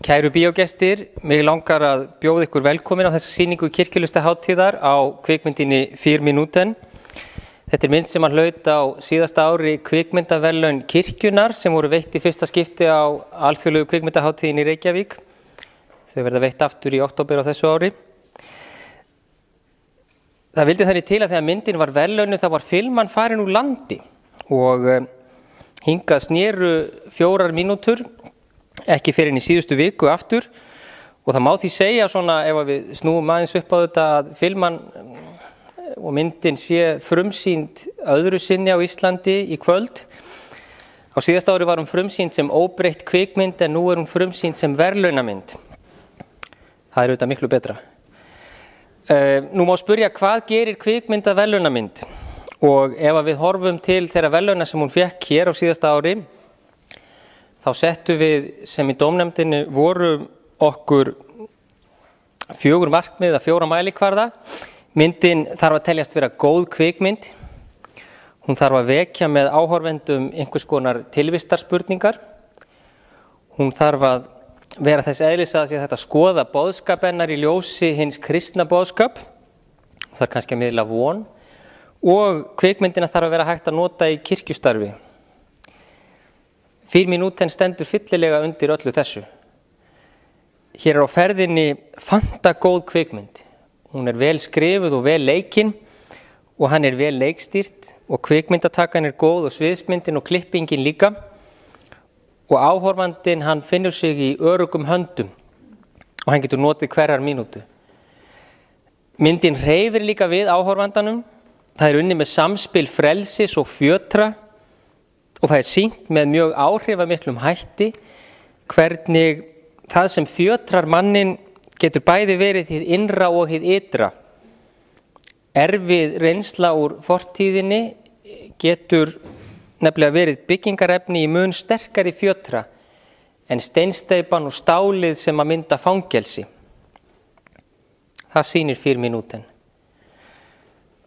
Kæru bíógestir, mig langar að bjóða ykkur velkomin á þessa sýningu kirkjulistahátíðar á kvikmyndinni 4 Minuten. Þetta mynd sem hlaut á síðasta ári kvikmyndaverðlaun kirkjunnar sem voru veitt í fyrsta skipti á alþjóðlegu kvikmyndahátíðinni í Reykjavík. Þau verða veitt aftur í október á þessu ári. Það vildi þannig til að þegar myndin var verðlaunuð þá var filman farin úr landi og hingað snéru 4 mínútur, ekki fyrir inn í síðustu viku aftur, og það má því segja svona ef við snúum aðeins upp á þetta að filman og myndin sé frumsýnd öðru sinni á Íslandi í kvöld. Á síðasta ári var hún frumsýnd sem óbreytt kvikmynd en nú er hún frumsýnd sem verðlaunamynd. Það er auðvitað miklu betra. Nú má spyrja hvað gerir kvikmynd að verðlaunamynd, og ef við horfum til þeirra verðlauna sem hún fékk hér á síðasta ári, þá settum við sem í dómnefndinni voru okkur 4 markmið að 4 mælikvarða. Myndin þarf að teljast vera góð kvikmynd. Hún þarf að vekja með áhorfendum einhvers konar tilvistarspurningar. Hún þarf að vera þess eðlis að þetta skoða boðskap hennar í ljósi hins kristna boðskap. Það er kannski að miðla von. Og kvikmyndina þarf að vera hægt að nota í kirkjustarfi. 4 Minuten stendur fyllilega undir öllu þessu. Hér er á ferðinni fantagóð kvikmynd. Hún er vel skrifuð og vel leikin og hann er vel leikstýrt og kvikmyndatakan er góð og sviðsmyndin og klippingin líka. Og áhorfandinn hann finnur sig í öruggum höndum og hann getur notið hverjar mínútu. Myndin hreyfir líka við áhorfandanum. Það er unnið með samspil frelsis og fjötra. Og það er sýnt með mjög áhrifamiklum hætti hvernig það sem fjötrar mannin getur bæði verið hið innra og hið ytra. Erfið reynsla úr fortíðinni getur nefnilega verið byggingarefni í mun sterkari fjötra en steinsteypan og stálið sem að mynda fangelsi. Það sýnir 4 Minuten.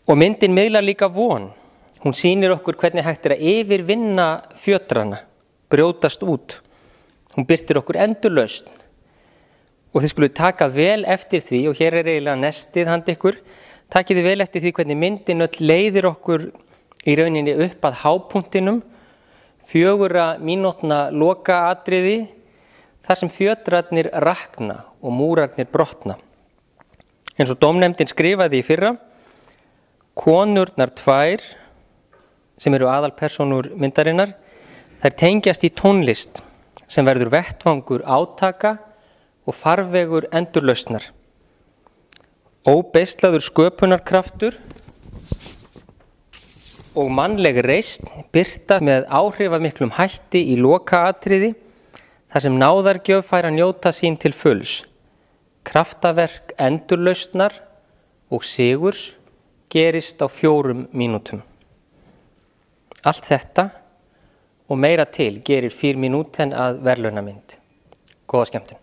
Og myndin miðlar líka von. Hún sýnir okkur hvernig hægt er að yfirvinna fjötrana, brjótast út. Hún birtir okkur endurlausn. Og þið skuluð taka vel eftir því, og hér er eiginlega nestið handa ykkur, takið þið vel eftir því hvernig myndin öll leiðir okkur í rauninni upp að hápunktinum, 4 mínútna lokaatriði, þar sem fjötrarnir rakna og múrarnir brotna. Eins og dómnefndin skrifaði í fyrra, konurnar 2, sem eru aðalpersónur myndarinnar, þær tengjast í tónlist sem verður vettvangur átaka og farvegur endurlausnar. Óbeislaður sköpunarkraftur og mannleg reisn birta með áhrifamiklum hætti í lokaatriði þar sem náðargjöf fær að njóta sín til fulls. Kraftaverk endurlausnar og sigurs gerist á 4 mínútum. Allt þetta og meira til gerir 4 Minuten að verðlaunamynd. Góða skemmtun.